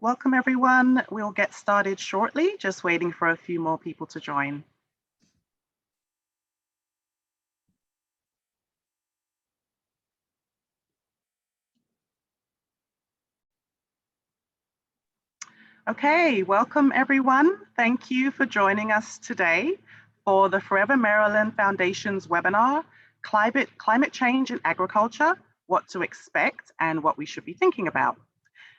Welcome everyone. We'll get started shortly, just waiting for a few more people to join. Okay, welcome everyone. Thank you for joining us today for the Forever Maryland Foundation's webinar, Climate Change in Agriculture, What to Expect and What We Should Be Thinking About.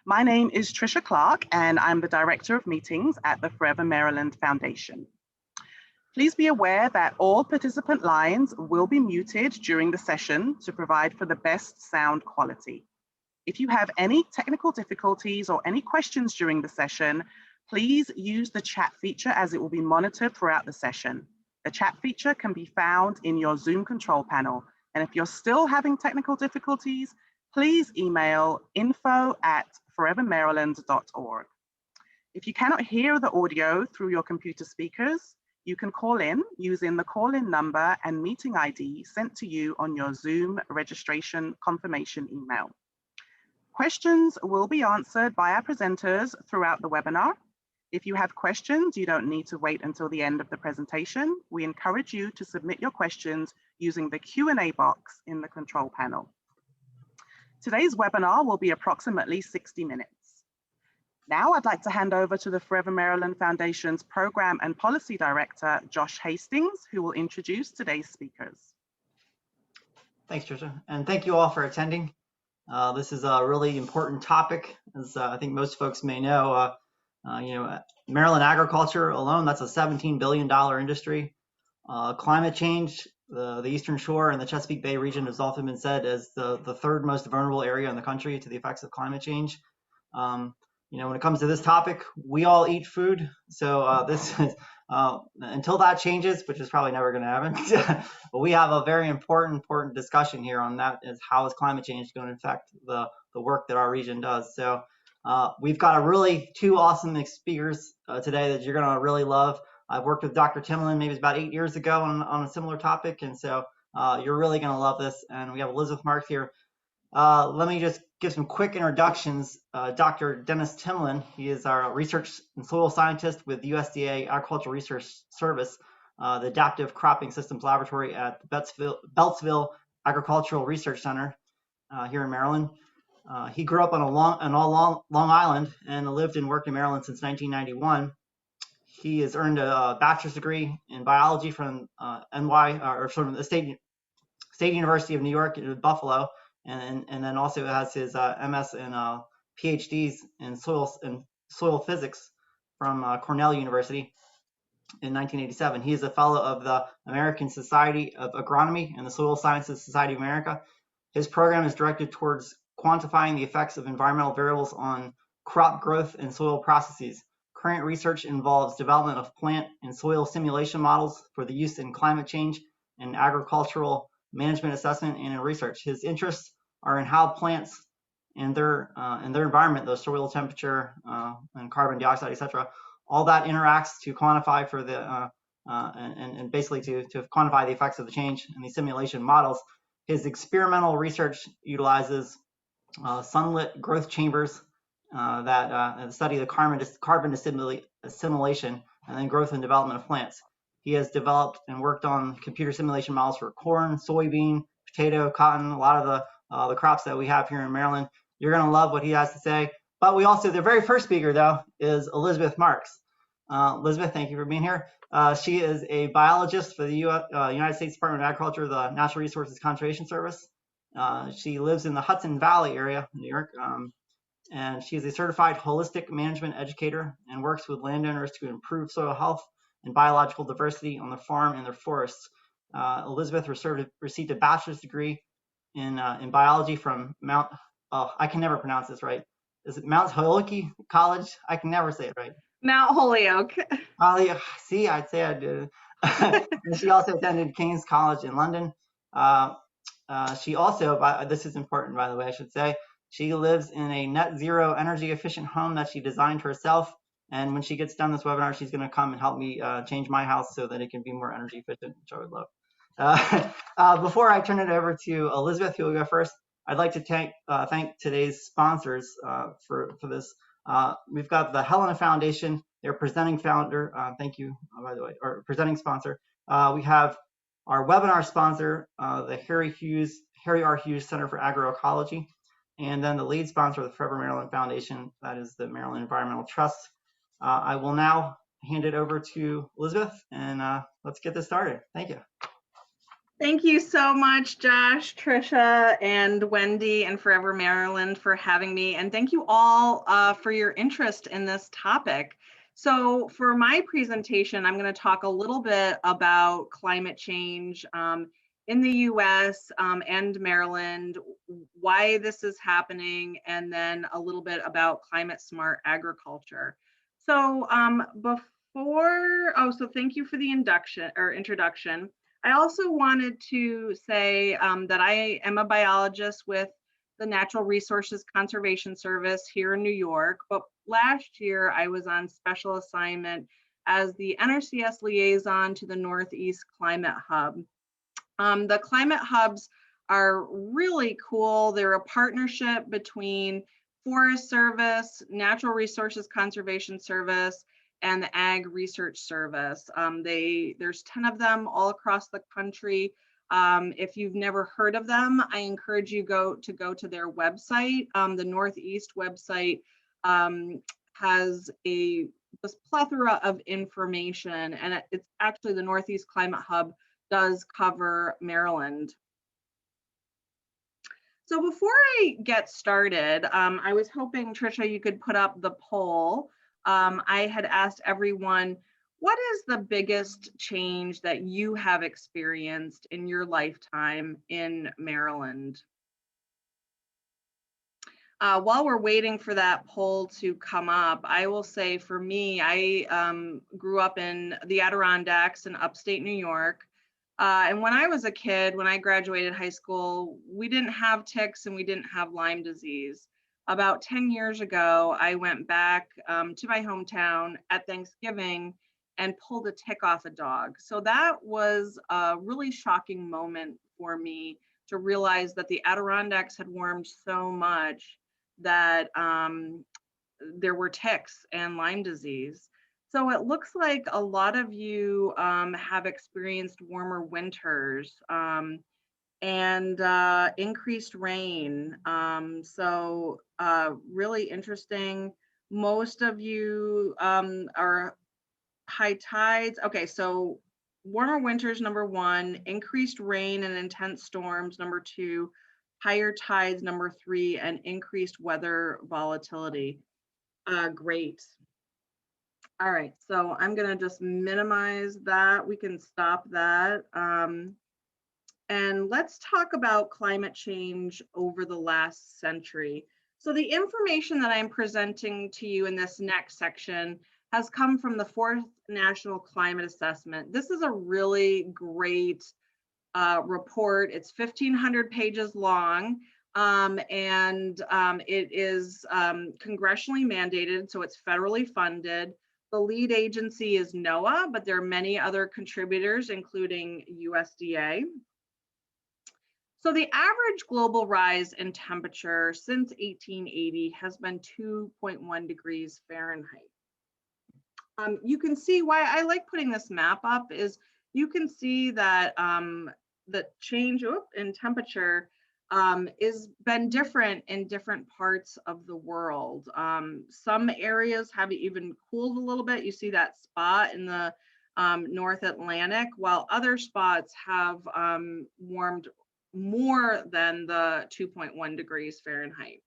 My name is Trisha Clark and I'm the Director of Meetings at the Forever Maryland Foundation. Please be aware that all participant lines will be muted during the session to provide for the best sound quality. If you have any technical difficulties or any questions during the session, please use the chat feature as it will be monitored throughout the session. The chat feature can be found in your Zoom control panel. And if you're still having technical difficulties, please email info@forevermaryland.org. If you cannot hear the audio through your computer speakers, you can call in using the call-in number and meeting ID sent to you on your Zoom registration confirmation email. Questions will be answered by our presenters throughout the webinar. If you have questions, you don't need to wait until the end of the presentation. We encourage you to submit your questions using the Q&A box in the control panel. Today's webinar will be approximately 60 minutes. Now I'd like to hand over to the Forever Maryland Foundation's Program and Policy Director, Josh Hastings, who will introduce today's speakers. Thanks, Trisha, and thank you all for attending. This is a really important topic, as I think most folks may know. Maryland agriculture alone, that's a $17 billion industry. Climate change, the Eastern Shore and the Chesapeake Bay region has often been said as the third most vulnerable area in the country to the effects of climate change. When it comes to this topic, we all eat food. So this is, until that changes, which is probably never going to happen, but we have a very important discussion here on that, is how is climate change going to affect the work that our region does. So we've got two awesome speakers today that you're going to really love. I've worked with Dr. Timlin maybe about 8 years ago on a similar topic, and so you're really going to love this. And we have Elizabeth Marks here. Let me just give some quick introductions. Dr. Dennis Timlin, he is our research and soil scientist with USDA Agricultural Research Service, the Adaptive Cropping Systems Laboratory at the Beltsville Agricultural Research Center here in Maryland. He grew up on Long Island and lived and worked in Maryland since 1991. He has earned a bachelor's degree in biology from the State University of New York in Buffalo. And then also has his MS and PhDs in soil physics from Cornell University in 1987. He is a fellow of the American Society of Agronomy and the Soil Sciences Society of America. His program is directed towards quantifying the effects of environmental variables on crop growth and soil processes. Current research involves development of plant and soil simulation models for the use in climate change and agricultural management assessment and in research. His interests are in how plants and their environment, the soil temperature and carbon dioxide, etc., all that interacts to quantify for the and basically to quantify the effects of the change in these simulation models. His experimental research utilizes sunlit growth chambers that study the carbon assimilation and then growth and development of plants. He has developed and worked on computer simulation models for corn, soybean, potato, cotton, a lot of the crops that we have here in Maryland. You're going to love what he has to say. But we also, the very first speaker, though, is Elizabeth Marks. Elizabeth, thank you for being here. She is a biologist for the United States Department of Agriculture, the Natural Resources Conservation Service. She lives in the Hudson Valley area, New York. And she is a certified holistic management educator and works with landowners to improve soil health and biological diversity on the farm and their forests. Elizabeth received a bachelor's degree in biology from I can never pronounce this right. Is it Mount Holyoke College? I can never say it right. Mount Holyoke. See, I'd say I did. And she also attended King's College in London. She also, this is important by the way, I should say, she lives in a net zero energy efficient home that she designed herself. And when she gets done this webinar, she's going to come and help me change my house so that it can be more energy efficient, which I would love. Before I turn it over to Elizabeth, who will go first, I'd like to thank today's sponsors for this. We've got the Helena Foundation, their presenting founder, thank you, by the way, or presenting sponsor. We have our webinar sponsor, the Harry R. Hughes Center for Agroecology, and then the lead sponsor of the Forever Maryland Foundation, that is the Maryland Environmental Trust. I will now hand it over to Elizabeth, and let's get this started. Thank you. Thank you so much, Josh, Trisha, and Wendy, and Forever Maryland for having me. And thank you all for your interest in this topic. So for my presentation, I'm going to talk a little bit about climate change in the US and Maryland, why this is happening, and then a little bit about climate smart agriculture. So so thank you for the introduction. I also wanted to say that I am a biologist with the Natural Resources Conservation Service here in New York, but last year I was on special assignment as the NRCS liaison to the Northeast Climate Hub. The climate hubs are really cool. They're a partnership between Forest Service, Natural Resources Conservation Service, and the Ag Research Service. There's 10 of them all across the country. If you've never heard of them, I encourage you to go to their website. The Northeast website has this plethora of information, and it's actually the Northeast Climate Hub does cover Maryland. So before I get started, I was hoping, Trisha, you could put up the poll. I had asked everyone, what is the biggest change that you have experienced in your lifetime in Maryland? While we're waiting for that poll to come up, I will say for me, I grew up in the Adirondacks in upstate New York. And when I was a kid, when I graduated high school, we didn't have ticks and we didn't have Lyme disease. About 10 years ago, I went back to my hometown at Thanksgiving and pulled a tick off a dog. So that was a really shocking moment for me to realize that the Adirondacks had warmed so much that there were ticks and Lyme disease. So it looks like a lot of you have experienced warmer winters and increased rain. So really interesting. Most of you are high tides. Okay, so warmer winters, number one, increased rain and intense storms, number two, higher tides, number three, and increased weather volatility. Great. All right, so I'm gonna just minimize that. We can stop that. And let's talk about climate change over the last century. So the information that I'm presenting to you in this next section has come from the 4th National Climate Assessment. This is a really great report. It's 1,500 pages long. It is congressionally mandated, so it's federally funded. The lead agency is NOAA, but there are many other contributors, including USDA. So the average global rise in temperature since 1880 has been 2.1 degrees Fahrenheit. You can see why I like putting this map up is you can see that the change in temperature is been different in different parts of the world. Some areas have even cooled a little bit. You see that spot in the North Atlantic, while other spots have warmed more than the 2.1 degrees Fahrenheit.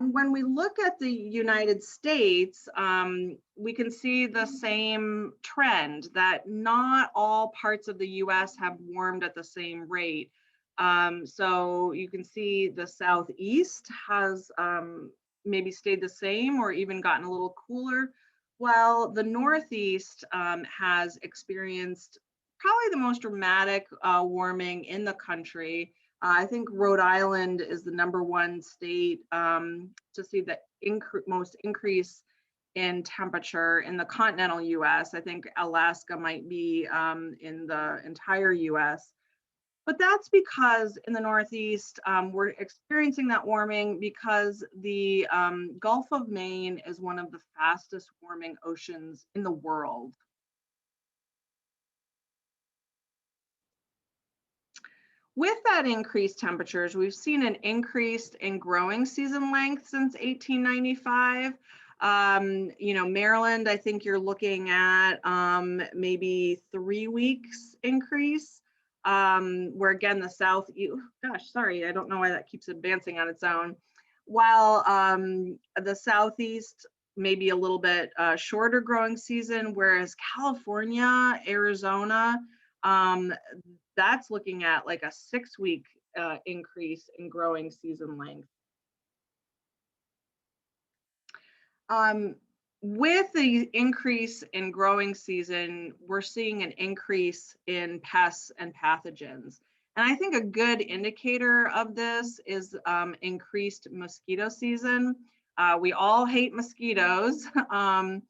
And when we look at the United States, we can see the same trend that not all parts of the US have warmed at the same rate. So you can see the Southeast has maybe stayed the same or even gotten a little cooler, while the Northeast has experienced probably the most dramatic warming in the country. I think Rhode Island is the #1 state to see the most increase in temperature in the continental US. I think Alaska might be in the entire US. But that's because in the Northeast, we're experiencing that warming because the Gulf of Maine is one of the fastest warming oceans in the world. With that increased temperatures, we've seen an increase in growing season length since 1895. Maryland, I think you're looking at maybe 3 weeks increase, where again, the South, gosh, sorry, I don't know why that keeps advancing on its own. While the Southeast, maybe a little bit shorter growing season, whereas California, Arizona, that's looking at like a 6-week increase in growing season length. With the increase in growing season, we're seeing an increase in pests and pathogens. And I think a good indicator of this is increased mosquito season. We all hate mosquitoes. Oh,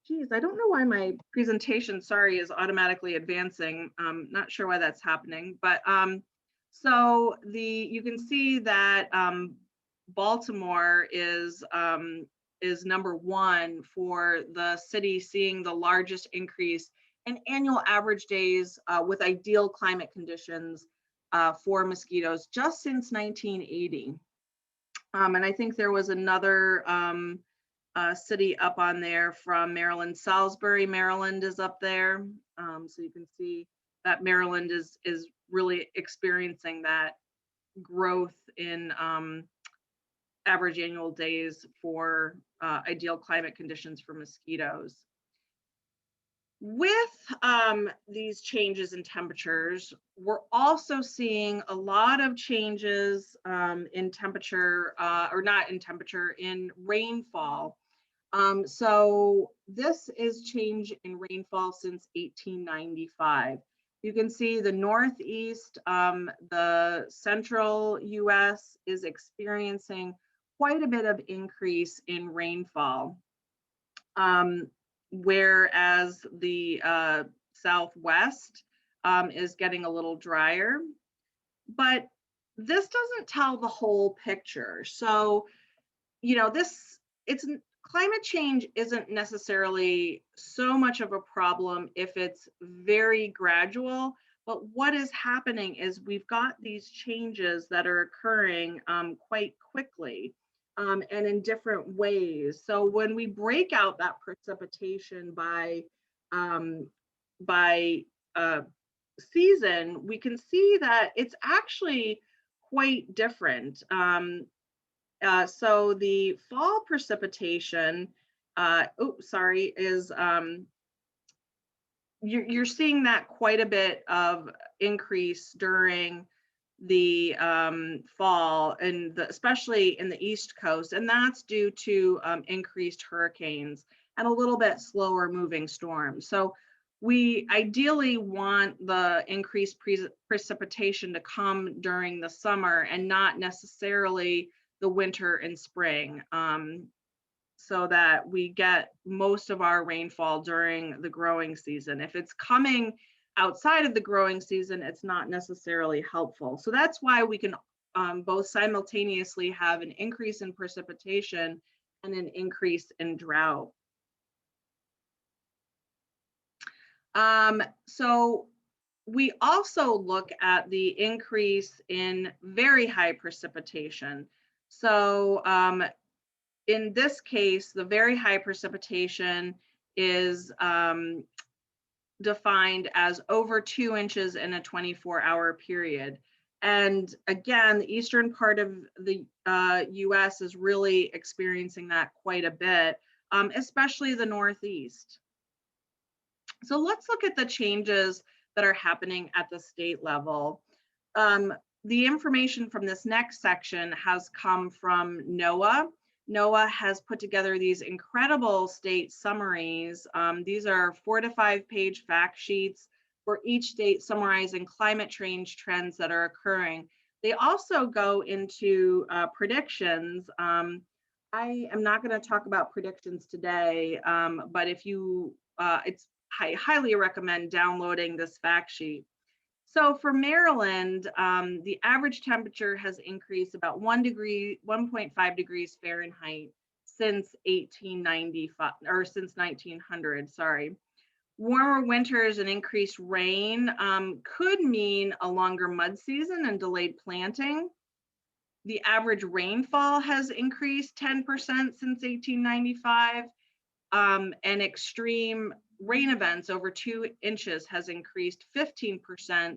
geez, I don't know why my presentation, sorry, is automatically advancing. Not sure why that's happening, but so you can see that Baltimore is #1 for the city seeing the largest increase in annual average days with ideal climate conditions for mosquitoes just since 1980. And I think there was another city up on there from Maryland. Salisbury, Maryland is up there. So you can see that Maryland is really experiencing that growth in average annual days for ideal climate conditions for mosquitoes. With these changes in temperatures, we're also seeing a lot of changes in temperature, or not in temperature, in rainfall. So this is change in rainfall since 1895. You can see the Northeast, the central US is experiencing quite a bit of increase in rainfall, whereas the Southwest is getting a little drier. But this doesn't tell the whole picture. So, climate change isn't necessarily so much of a problem if it's very gradual, but what is happening is we've got these changes that are occurring quite quickly and in different ways. So when we break out that precipitation by season, we can see that it's actually quite different. So the fall precipitation, is you're seeing that quite a bit of increase during the fall, and especially in the East Coast, and that's due to increased hurricanes and a little bit slower moving storms. So we ideally want the increased precipitation to come during the summer and not necessarily the winter and spring, so that we get most of our rainfall during the growing season. If it's coming outside of the growing season, it's not necessarily helpful. So that's why we can both simultaneously have an increase in precipitation and an increase in drought. So we also look at the increase in very high precipitation. So in this case, the very high precipitation is defined as over 2 inches in a 24-hour period. And again, the eastern part of the US is really experiencing that quite a bit, especially the Northeast. So let's look at the changes that are happening at the state level. The information from this next section has come from NOAA. NOAA has put together these incredible state summaries. These are 4 to 5 page fact sheets for each state summarizing climate change trends that are occurring. They also go into predictions. I am not going to talk about predictions today, but if you, it's I highly recommend downloading this fact sheet. So for Maryland, the average temperature has increased about 1.5 degrees Fahrenheit since 1895, or since 1900, sorry. Warmer winters and increased rain could mean a longer mud season and delayed planting. The average rainfall has increased 10% since 1895, and extreme rain events over 2 inches has increased 15%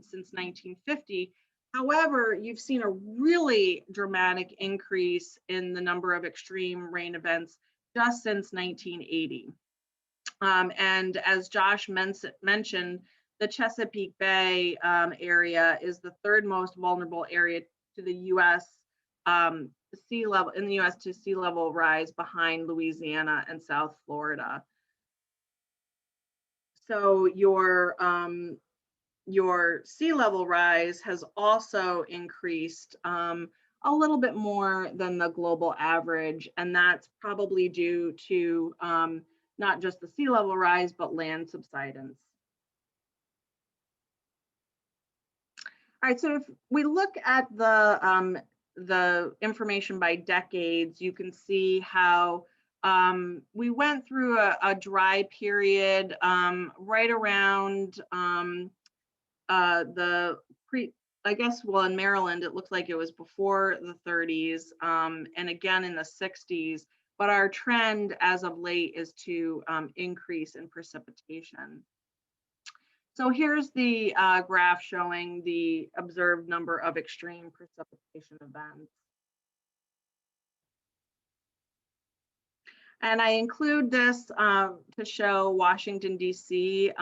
since 1950. However, you've seen a really dramatic increase in the number of extreme rain events just since 1980. And as Josh mentioned, the Chesapeake Bay area is the third most vulnerable area to the U.S. Sea level in the U.S. to sea level rise, behind Louisiana and South Florida. So your sea level rise has also increased a little bit more than the global average, and that's probably due to not just the sea level rise, but land subsidence. All right, so if we look at the information by decades, you can see how we went through a dry period right around I guess, well, in Maryland, it looked like it was before the 30s, and again in the 60s, but our trend as of late is to increase in precipitation. So here's the graph showing the observed number of extreme precipitation events. And I include this to show Washington, D.C.,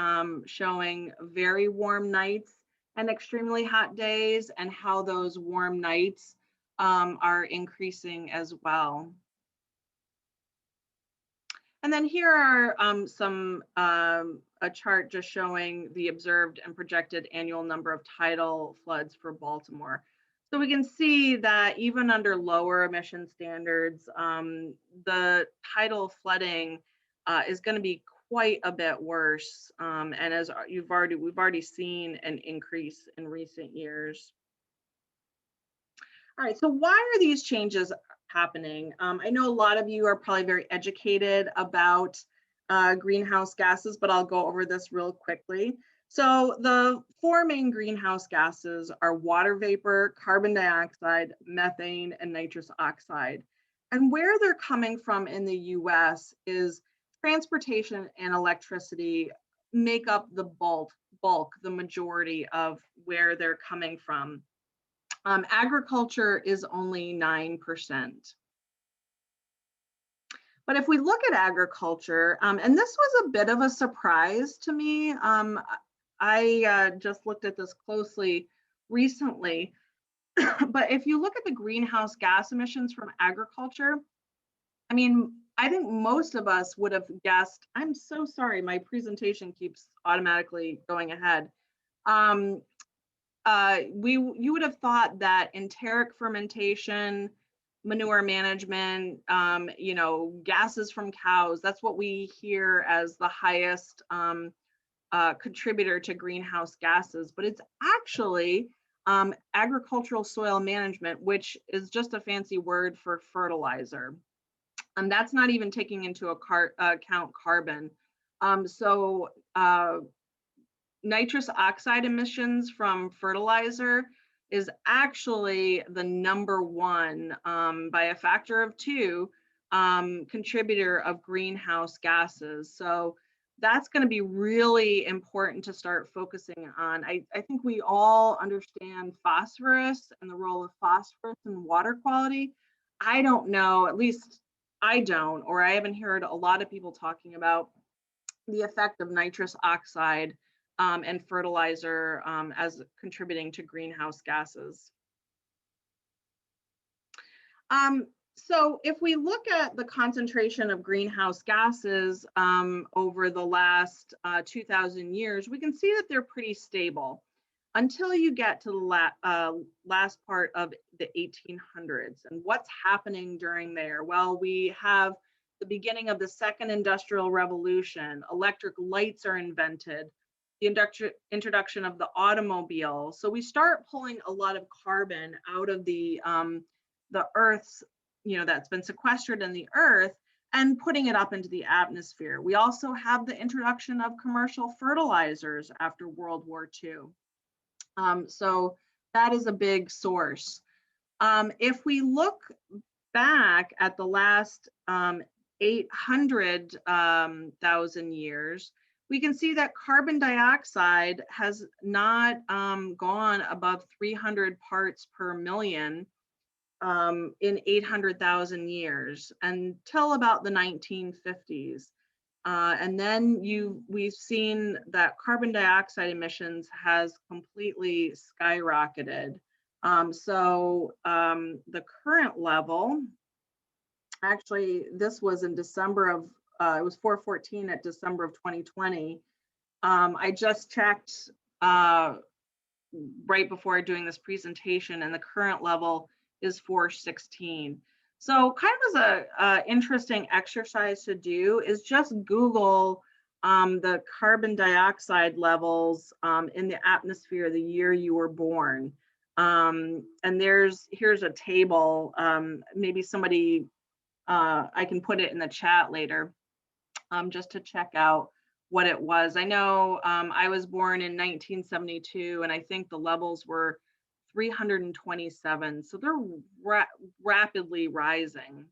showing very warm nights and extremely hot days, and how those warm nights are increasing as well. And then here are a chart just showing the observed and projected annual number of tidal floods for Baltimore. So we can see that even under lower emission standards, the tidal flooding is going to be quite a bit worse. And as we've already seen an increase in recent years. All right, so why are these changes happening? I know a lot of you are probably very educated about greenhouse gases, but I'll go over this real quickly. So the 4 main greenhouse gases are water vapor, carbon dioxide, methane, and nitrous oxide. And where they're coming from in the US is transportation and electricity make up the bulk, the majority of where they're coming from. Agriculture is only 9%. But if we look at agriculture, and this was a bit of a surprise to me, I just looked at this closely recently, but if you look at the greenhouse gas emissions from agriculture, I mean, I think most of us would have guessed, I'm so sorry, my presentation keeps automatically going ahead. You would have thought that enteric fermentation, manure management, gases from cows, that's what we hear as the highest contributor to greenhouse gases, but it's actually agricultural soil management, which is just a fancy word for fertilizer. And that's not even taking into account carbon. Nitrous oxide emissions from fertilizer is actually the #1 by a factor of 2 contributor of greenhouse gases. So that's going to be really important to start focusing on. I think we all understand phosphorus and the role of phosphorus in water quality. I don't know, at least I don't, or I haven't heard a lot of people talking about the effect of nitrous oxide and fertilizer as contributing to greenhouse gases. So if we look at the concentration of greenhouse gases over the last 2,000 years, we can see that they're pretty stable until you get to the last part of the 1800s. And what's happening during there? Well, we have the beginning of the second industrial revolution, electric lights are invented, the introduction of the automobile. So we start pulling a lot of carbon out of the Earth's, that's been sequestered in the Earth, and putting it up into the atmosphere. We also have the introduction of commercial fertilizers after World War II. So that is a big source. If we look back at the last 800,000 years, we can see that carbon dioxide has not gone above 300 parts per million in 800,000 years until about the 1950s. And then we've seen that carbon dioxide emissions has completely skyrocketed. So the current level, actually, this was in December of, it was 414 at December of 2020. I just checked right before doing this presentation, and the current level is 416. So kind of as a interesting exercise to do is just Google the carbon dioxide levels in the atmosphere the year you were born. And here's a table, maybe somebody, I can put it in the chat later, just to check out what it was. I know I was born in 1972, and I think the levels were 327, so they're rapidly rising.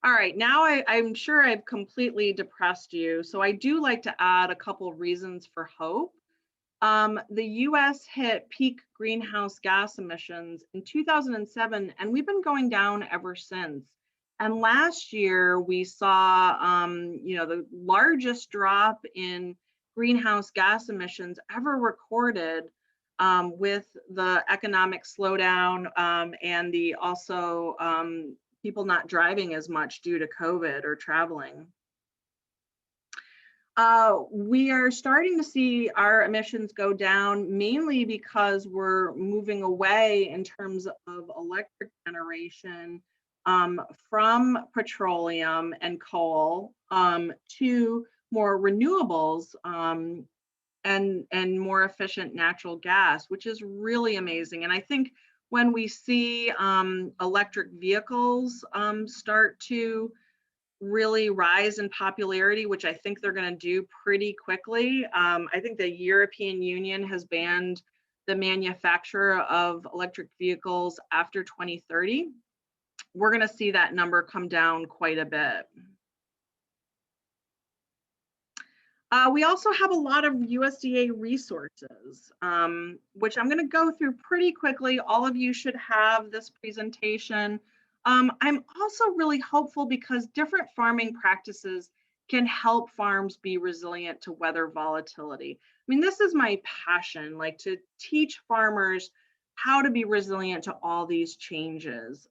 All right, now I'm sure I've completely depressed you, so I do like to add a couple reasons for hope. The US hit peak greenhouse gas emissions in 2007, and we've been going down ever since. And last year we saw, the largest drop in greenhouse gas emissions ever recorded, with the economic slowdown and the also people not driving as much due to COVID or traveling. We are starting to see our emissions go down mainly because we're moving away in terms of electric generation from petroleum and coal to more renewables and more efficient natural gas, which is really amazing. And I think when we see electric vehicles start to really rise in popularity, which I think they're going to do pretty quickly. I think the European Union has banned the manufacture of electric vehicles after 2030. We're going to see that number come down quite a bit. We also have a lot of USDA resources, which I'm going to go through pretty quickly. All of you should have this presentation. I'm also really hopeful because different farming practices can help farms be resilient to weather volatility. I mean, this is my passion, like to teach farmers how to be resilient to all these changes.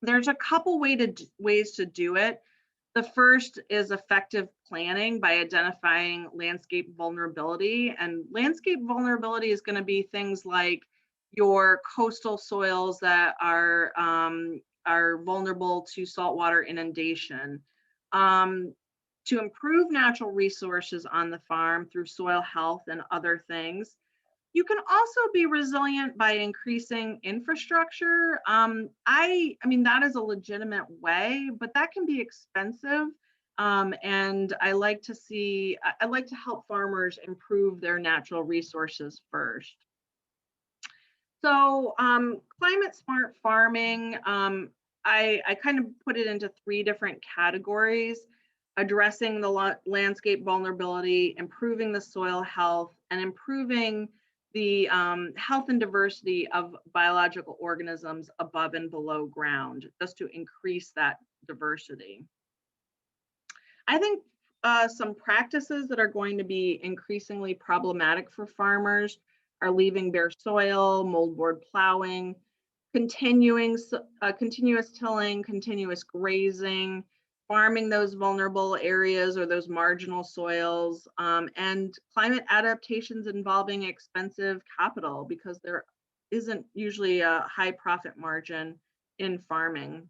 There's a couple ways to do it. The first is effective planning by identifying landscape vulnerability. And landscape vulnerability is going to be things like your coastal soils that are vulnerable to saltwater inundation. To improve natural resources on the farm through soil health and other things. You can also be resilient by increasing infrastructure. I mean, that is a legitimate way, but that can be expensive. And I like to help farmers improve their natural resources first. So climate smart farming, I kind of put it into 3 different categories: addressing the landscape vulnerability, improving the soil health, and improving the health and diversity of biological organisms above and below ground, just to increase that diversity. I think some practices that are going to be increasingly problematic for farmers are leaving bare soil, moldboard plowing, continuous tilling, continuous grazing, farming those vulnerable areas or those marginal soils, and climate adaptations involving expensive capital because there isn't usually a high profit margin in farming.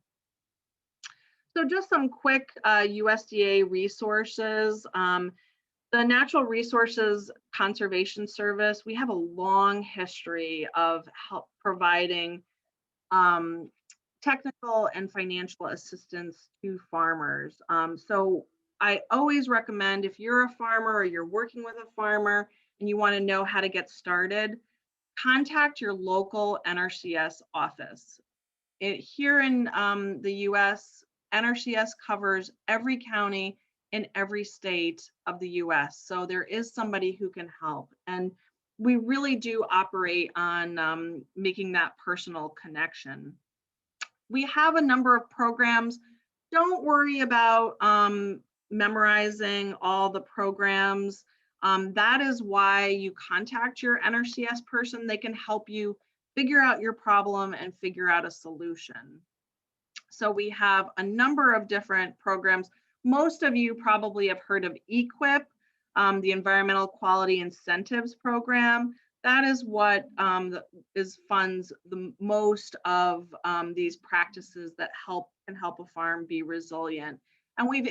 So just some quick USDA resources. The Natural Resources Conservation Service, we have a long history of help providing technical and financial assistance to farmers. So I always recommend, if you're a farmer or you're working with a farmer and you want to know how to get started, contact your local NRCS office. Here in the US, NRCS covers every county in every state of the US. So there is somebody who can help. And we really do operate on making that personal connection. We have a number of programs. Don't worry about memorizing all the programs. That is why you contact your NRCS person. They can help you figure out your problem and figure out a solution. So we have a number of different programs. Most of you probably have heard of EQIP, the Environmental Quality Incentives Program. That is what funds the most of these practices that can help a farm be resilient. And we've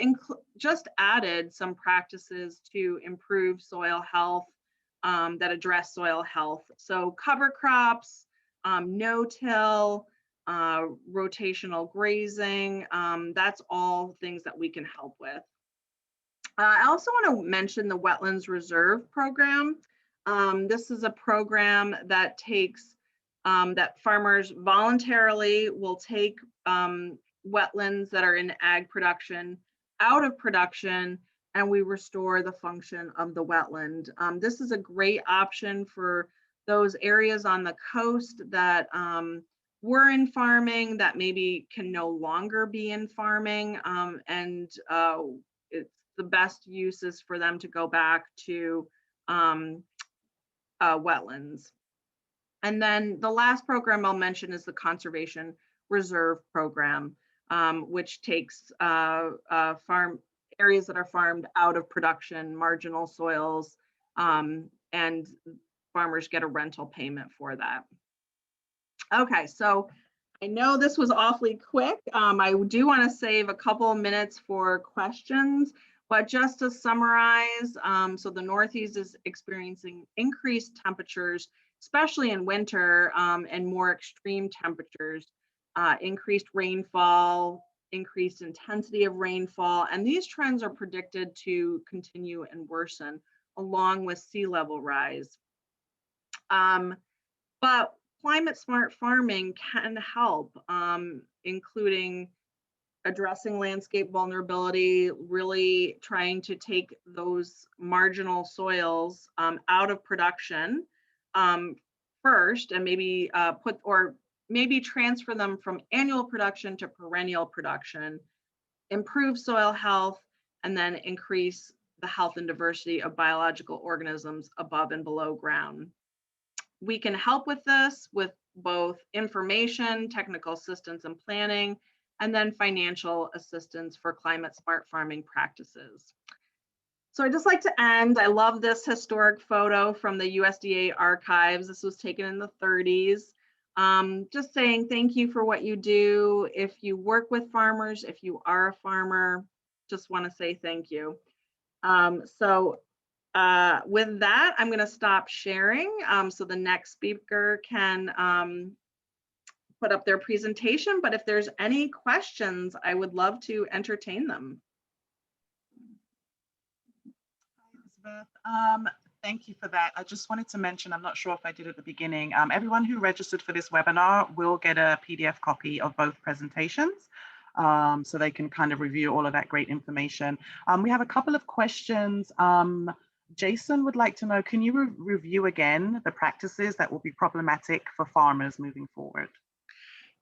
just added some practices to improve soil health that address soil health. So cover crops, no-till, rotational grazing, that's all things that we can help with. I also want to mention the Wetlands Reserve Program. This is a program that takes, that farmers voluntarily will take wetlands that are in ag production out of production, and we restore the function of the wetland. This is a great option for those areas on the coast that were in farming that maybe can no longer be in farming, and it's the best uses for them to go back to wetlands. And then the last program I'll mention is the Conservation Reserve Program, which takes farm areas that are farmed out of production, marginal soils, and farmers get a rental payment for that. Okay, so I know this was awfully quick. I do want to save a couple of minutes for questions, but just to summarize, so the Northeast is experiencing increased temperatures, especially in winter, and more extreme temperatures, increased rainfall, increased intensity of rainfall, and these trends are predicted to continue and worsen along with sea level rise. But climate smart farming can help, including addressing landscape vulnerability, really trying to take those marginal soils out of production first, and maybe maybe transfer them from annual production to perennial production, improve soil health, and then increase the health and diversity of biological organisms above and below ground. We can help with this with both information, technical assistance and planning, and then financial assistance for climate smart farming practices. So I'd just like to end. I love this historic photo from the USDA archives. This was taken in the 30s. Just saying thank you for what you do. If you work with farmers, if you are a farmer, just want to say thank you. With that, I'm going to stop sharing so the next speaker can put up their presentation. But if there's any questions, I would love to entertain them. Hi, Elizabeth. Thank you for that. I just wanted to mention, I'm not sure if I did at the beginning, everyone who registered for this webinar will get a PDF copy of both presentations. So they can kind of review all of that great information. We have a couple of questions. Jason would like to know, can you review again the practices that will be problematic for farmers moving forward?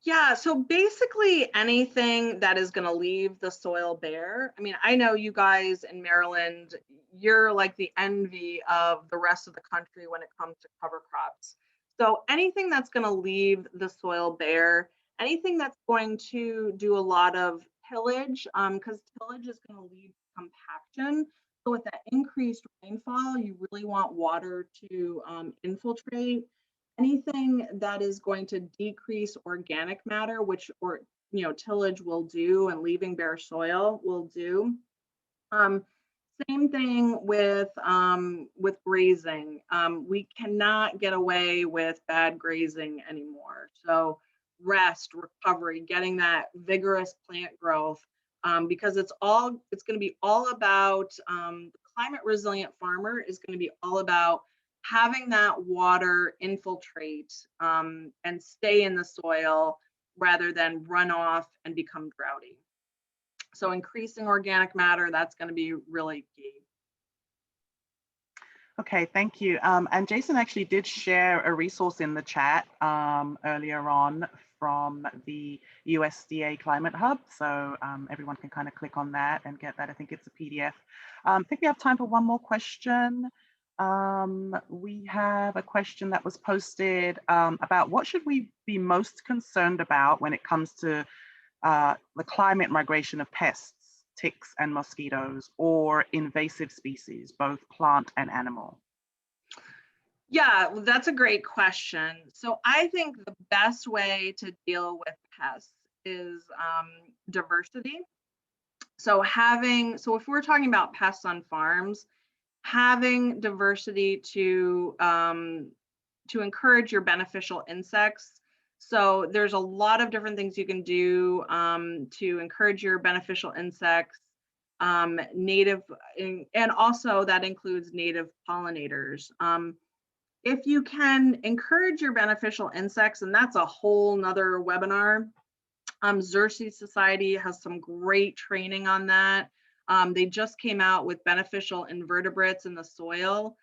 Yeah, so basically anything that is going to leave the soil bare. I mean, I know you guys in Maryland, you're like the envy of the rest of the country when it comes to cover crops. So anything that's going to leave the soil bare, anything that's going to do a lot of tillage, because tillage is going to lead to compaction. So with that increased rainfall, you really want water to infiltrate. Anything that is going to decrease organic matter, or tillage will do and leaving bare soil will do. Same thing with grazing. We cannot get away with bad grazing anymore. So rest, recovery, getting that vigorous plant growth, because it's going to be all about the climate resilient farmer is going to be all about having that water infiltrate and stay in the soil rather than run off and become droughty. So increasing organic matter, that's going to be really key. Okay, thank you. And Jason actually did share a resource in the chat earlier on from the USDA Climate Hub. So everyone can kind of click on that and get that. I think it's a PDF. I think we have time for one more question. We have a question that was posted about what should we be most concerned about when it comes to the climate migration of pests, ticks and mosquitoes, or invasive species, both plant and animal? Yeah, well, that's a great question. So I think the best way to deal with pests is diversity. So if we're talking about pests on farms, having diversity to encourage your beneficial insects. So there's a lot of different things you can do to encourage your beneficial insects, native, and also that includes native pollinators. If you can encourage your beneficial insects, and that's a whole nother webinar, Xerces Society has some great training on that. They just came out with beneficial invertebrates in the soil.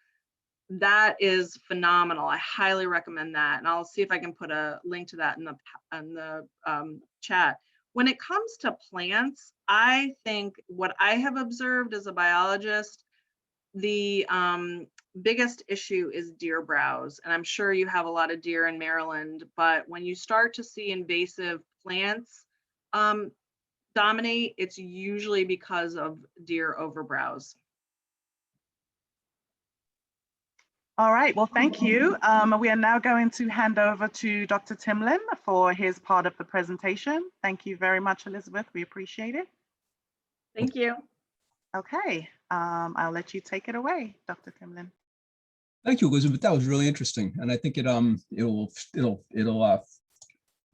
That is phenomenal. I highly recommend that. And I'll see if I can put a link to that in the chat. When it comes to plants, I think what I have observed as a biologist, the biggest issue is deer browse. And I'm sure you have a lot of deer in Maryland, but when you start to see invasive plants dominate, it's usually because of deer overbrowse. All right, well, thank you. We are now going to hand over to Dr. Timlin for his part of the presentation. Thank you very much, Elizabeth. We appreciate it. Thank you. Okay, I'll let you take it away, Dr. Timlin. Thank you, Elizabeth. That was really interesting, and I think it'll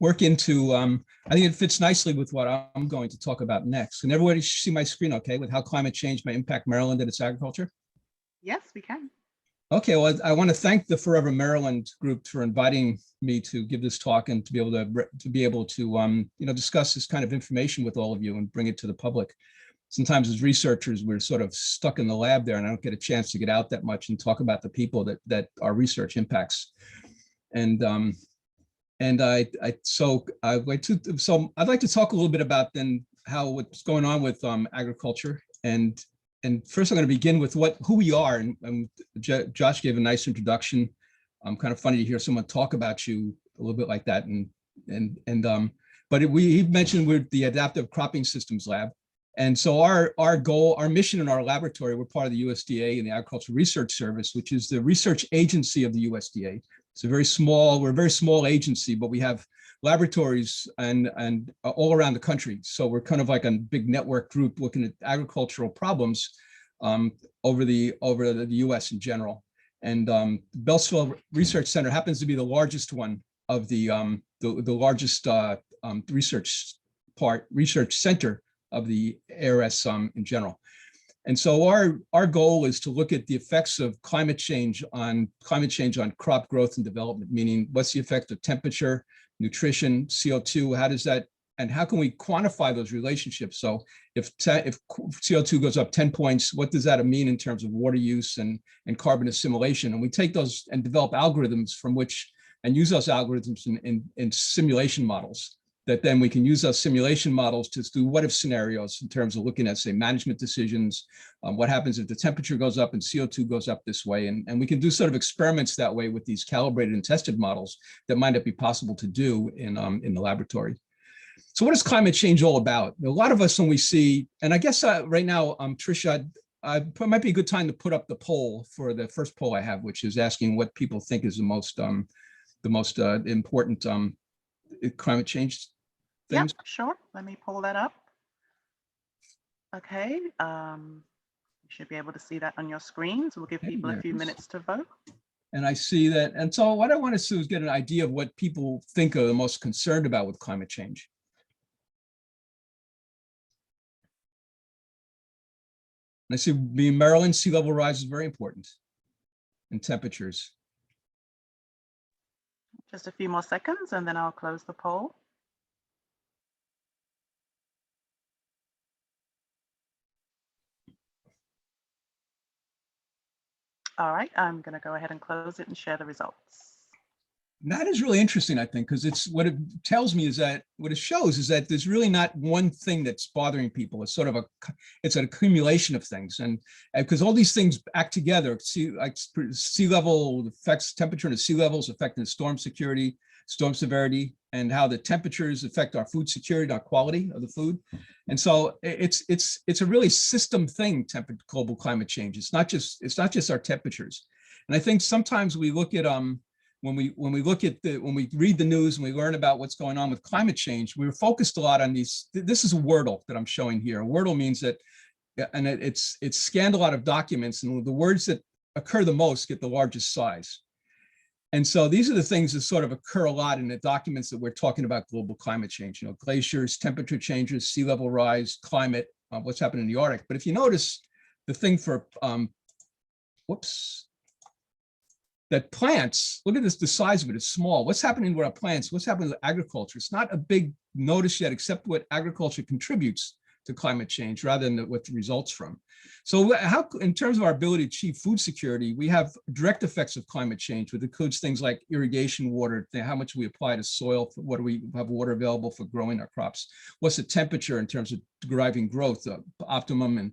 work into. I think it fits nicely with what I'm going to talk about next. Can everybody see my screen? Okay, with how climate change may impact Maryland and its agriculture. Yes, we can. Okay, well, I want to thank the Forever Maryland group for inviting me to give this talk and to be able to discuss this kind of information with all of you and bring it to the public. Sometimes as researchers, we're sort of stuck in the lab there, and I don't get a chance to get out that much and talk about the people that our research impacts. And I'd like to talk a little bit about then what's going on with agriculture. And first, I'm going to begin with who we are. And Josh gave a nice introduction. Kind of funny to hear someone talk about you a little bit like that. But he mentioned we're the Adaptive Cropping Systems Lab. And so our goal, our mission in our laboratory, we're part of the USDA and the Agricultural Research Service, which is the research agency of the USDA. It's we're a very small agency, but we have laboratories and all around the country. So we're kind of like a big network group looking at agricultural problems over the US in general. And Beltsville Research Center happens to be the largest one of the largest research center of the ARS in general. And so our goal is to look at the effects of climate change on crop growth and development, meaning what's the effect of temperature, nutrition, CO2, how can we quantify those relationships? So if CO2 goes up 10 points, what does that mean in terms of water use and carbon assimilation? And we take those and develop algorithms and use those algorithms in simulation models that then we can use those simulation models to do what if scenarios in terms of looking at, say, management decisions, what happens if the temperature goes up and CO2 goes up this way. And we can do sort of experiments that way with these calibrated and tested models that might not be possible to do in the laboratory. So what is climate change all about? A lot of us, when we see, and I guess right now, Tricia, it might be a good time to put up the poll for the first poll I have, which is asking what people think is the most important climate change things? Yep, sure. Let me pull that up. Okay. You should be able to see that on your screens. We'll give Okay, people a there few it is. minutes to vote. And I see that. And so what I want to do is get an idea of what people think are the most concerned about with climate change. And I see being Maryland, sea level rise is very important, and temperatures. Just a few more seconds and then I'll close the poll. All right, I'm going to go ahead and close it and share the results. And that is really interesting, I think, because it's what it tells me is that what it shows is that there's really not one thing that's bothering people. It's sort of it's an accumulation of things, and because all these things act together. Sea level affects temperature and the sea levels affecting storm security, storm severity, and how the temperatures affect our food security, our quality of the food. And so it's a really system thing. Global climate change. It's not just our temperatures. And I think sometimes we look at when we read the news and we learn about what's going on with climate change, we were focused a lot on these. This is a wordle that I'm showing here. A wordle means that, and it's scanned a lot of documents, and the words that occur the most get the largest size. And so these are the things that sort of occur a lot in the documents that we're talking about global climate change, glaciers, temperature changes, sea level rise, climate, what's happening in the Arctic. But if you notice the thing for, that plants, look at this, the size of it is small. What's happening with our plants? What's happening with agriculture? It's not a big notice yet, except what agriculture contributes to climate change rather than what the results from. So how, in terms of our ability to achieve food security, we have direct effects of climate change, which includes things like irrigation water, how much we apply to soil, what do we have water available for growing our crops, what's the temperature in terms of driving growth, optimum and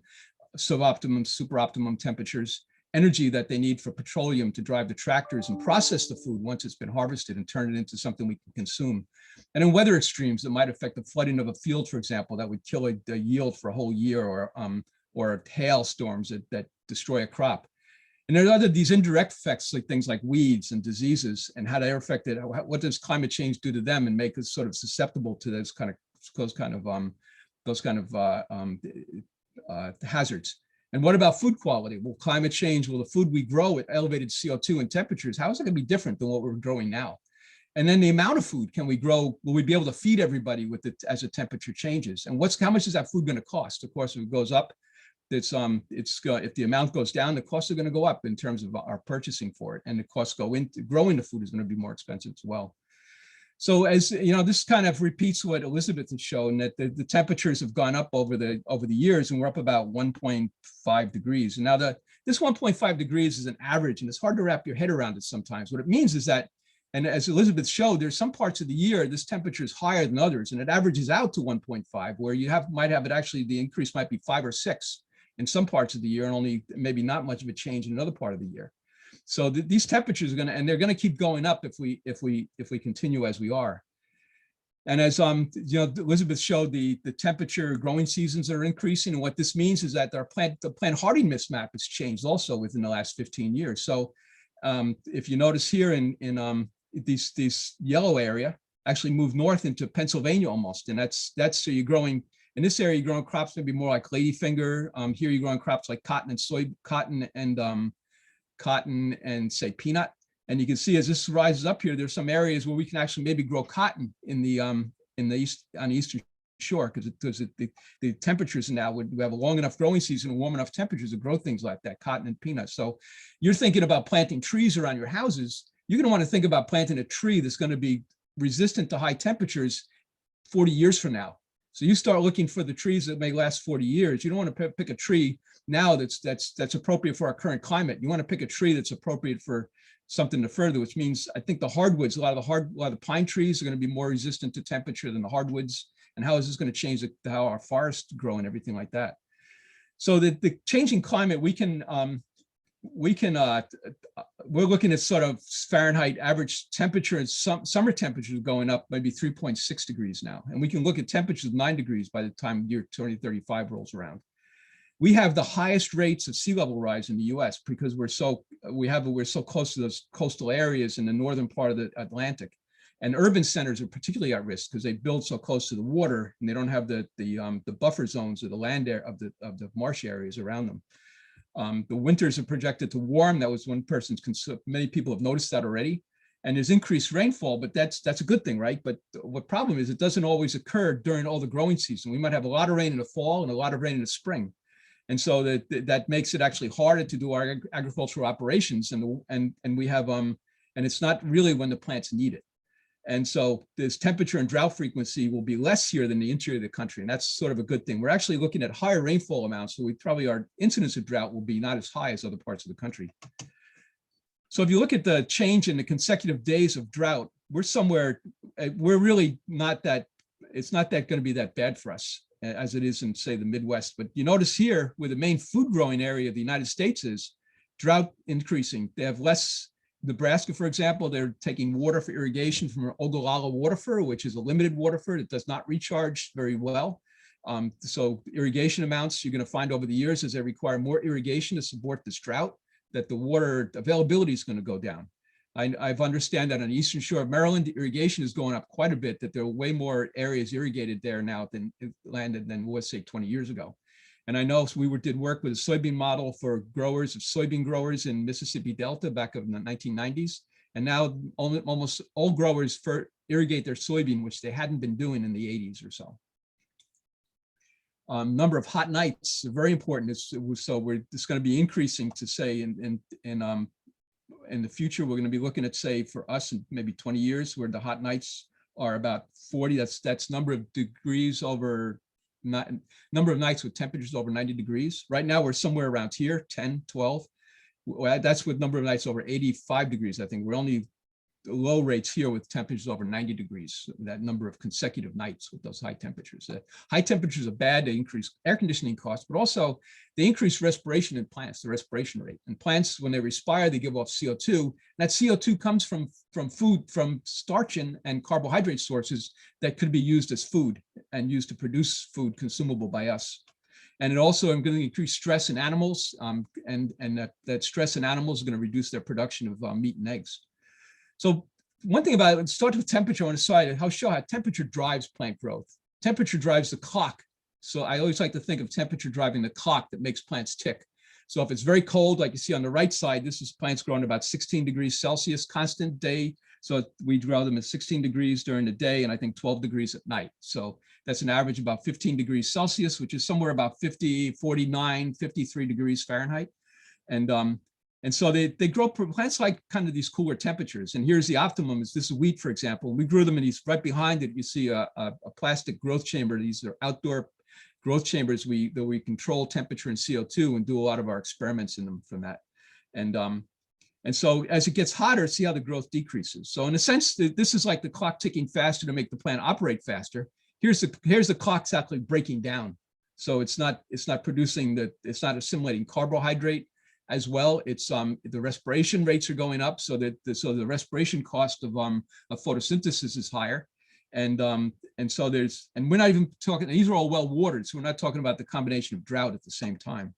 suboptimum, super optimum temperatures, energy that they need for petroleum to drive the tractors and process the food once it's been harvested and turn it into something we can consume. And in weather extremes that might affect the flooding of a field, for example, that would kill a yield for a whole year, or hailstorms that destroy a crop. And there are these indirect effects, like things like weeds and diseases, and how they're affected. What does climate change do to them and make us sort of susceptible to those kind of hazards? And what about food quality? Will climate change, will the food we grow with elevated CO2 and temperatures, how is it going to be different than what we're growing now? And then the amount of food can we grow, will we be able to feed everybody with it as the temperature changes? And how much is that food going to cost? Of course, if it goes up, if the amount goes down, the costs are going to go up in terms of our purchasing for it. And the costs go into growing the food is going to be more expensive as well. So as you know, this kind of repeats what Elizabeth has shown, that the temperatures have gone up over the years, and we're up about 1.5 degrees. And now this 1.5 degrees is an average, and it's hard to wrap your head around it sometimes. What it means is that, and as Elizabeth showed, there's some parts of the year this temperature is higher than others, and it averages out to 1.5, where you might have it actually, the increase might be 5 or 6 in some parts of the year, and only maybe not much of a change in another part of the year. So these temperatures are they're going to keep going up if we continue as we are. And as Elizabeth showed, the temperature growing seasons are increasing, and what this means is that the plant hardiness map has changed also within the last 15 years. So if you notice here in these yellow area actually moved north into Pennsylvania almost, and that's so you're growing in this area, you're growing crops maybe more like ladyfinger. Here you're growing crops like cotton and say peanut. And you can see as this rises up here, there's some areas where we can actually maybe grow cotton on the eastern shore, because the temperatures now we have a long enough growing season and warm enough temperatures to grow things like that, cotton and peanuts. So you're thinking about planting trees around your houses. You're going to want to think about planting a tree that's going to be resistant to high temperatures 40 years from now. So you start looking for the trees that may last 40 years. You don't want to pick a tree now that's appropriate for our current climate. You want to pick a tree that's appropriate for something to further, which means I think the hardwoods, a lot of the pine trees are going to be more resistant to temperature than the hardwoods. And how is this going to change how our forests grow and everything like that? So the changing climate, we're looking at sort of Fahrenheit average temperature, and summer temperatures going up maybe 3.6 degrees now. And we can look at temperatures of 9 degrees by the time year 2035 rolls around. We have the highest rates of sea level rise in the US because we're so close to those coastal areas in the northern part of the Atlantic. And urban centers are particularly at risk because they build so close to the water and they don't have the buffer zones or the land air of the marsh areas around them. The winters are projected to warm. That was one person's concern. Many people have noticed that already. And there's increased rainfall, but that's a good thing, right? But what problem is it doesn't always occur during all the growing season. We might have a lot of rain in the fall and a lot of rain in the spring. And so that makes it actually harder to do our agricultural operations. And we have, and it's not really when the plants need it. And so this temperature and drought frequency will be less here than the interior of the country. And that's sort of a good thing. We're actually looking at higher rainfall amounts. So our incidence of drought will be not as high as other parts of the country. So if you look at the change in the consecutive days of drought, we're really not that, it's not that going to be that bad for us as it is in, say, the Midwest. But you notice here where the main food growing area of the United States is, drought increasing. They have less. Nebraska, for example, they're taking water for irrigation from Ogallala Waterford, which is a limited waterford. It does not recharge very well. So irrigation amounts you're going to find over the years as they require more irrigation to support this drought, that the water availability is going to go down. I've understand that on the eastern shore of Maryland, irrigation is going up quite a bit, that there are way more areas irrigated there now than landed than was, say, 20 years ago. And I know we did work with a soybean model for soybean growers in Mississippi Delta back in the 1990s. And now almost all growers irrigate their soybean, which they hadn't been doing in the 80s or so. Number of hot nights are very important. It's going to be increasing to say in the future. We're going to be looking at, say, for us in maybe 20 years, where the hot nights are about 40. That's number of degrees over, number of nights with temperatures over 90 degrees. Right now we're somewhere around here, 10, 12. That's with number of nights over 85 degrees. I think we're only low rates here with temperatures over 90 degrees, that number of consecutive nights with those high temperatures. High temperatures are bad. They increase air conditioning costs, but also they increase respiration in plants, the respiration rate. And plants, when they respire, they give off CO2. And that CO2 comes from food, from starch and carbohydrate sources that could be used as food and used to produce food consumable by us. And it also is going to increase stress in animals, and that stress in animals is going to reduce their production of meat and eggs. So one thing about it, let's start with temperature on the side, and show how temperature drives plant growth. Temperature drives the clock. So I always like to think of temperature driving the clock that makes plants tick. So if it's very cold, like you see on the right side, this is plants growing about 16 degrees Celsius, constant day. So we grow them at 16 degrees during the day, and I think 12 degrees at night. So that's an average about 15 degrees Celsius, which is somewhere about 50, 49, 53 degrees Fahrenheit. And so they grow plants like kind of these cooler temperatures. And here's the optimum. This is wheat, for example. We grew them in these, right behind it, you see a plastic growth chamber. These are outdoor growth chambers that we control temperature and CO2 and do a lot of our experiments in them from that. And so as it gets hotter, see how the growth decreases. So in a sense, this is like the clock ticking faster to make the plant operate faster. Here's the clock's actually breaking down. So it's not producing it's not assimilating carbohydrate as well. It's the respiration rates are going up, so that the respiration cost of photosynthesis is higher, and so we're not even talking. These are all well watered, so we're not talking about the combination of drought at the same time.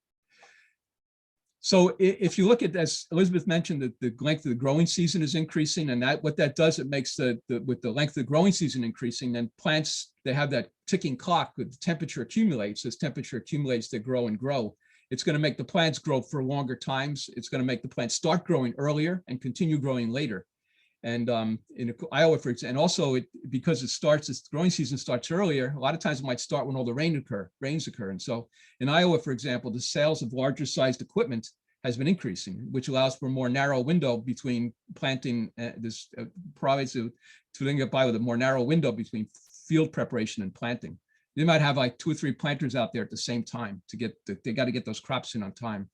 So if you look at, as Elizabeth mentioned, the length of the growing season is increasing, and what that does, it makes with the length of the growing season increasing, then plants, they have that ticking clock with the temperature accumulates. As temperature accumulates, they grow and grow. It's going to make the plants grow for longer times. It's going to make the plants start growing earlier and continue growing later. And in Iowa, for example, and also because its growing season starts earlier, a lot of times it might start when all the rains occur. And so in Iowa, for example, the sales of larger sized equipment has been increasing, which allows for a more narrow window between planting. This provides to get by with a more narrow window between field preparation and planting. They might have like 2 or 3 planters out there at the same time they got to get those crops in on time.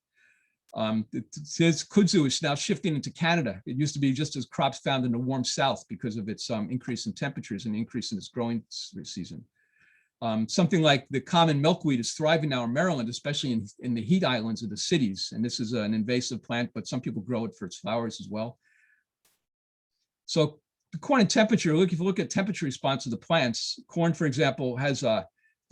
Kudzu is now shifting into Canada. It used to be just as crops found in the warm South because of its increase in temperatures and increase in its growing season. Something like the common milkweed is thriving now in Maryland, especially in the heat islands of the cities. And this is an invasive plant, but some people grow it for its flowers as well. So the corn and temperature, if you look at temperature response of the plants, corn, for example,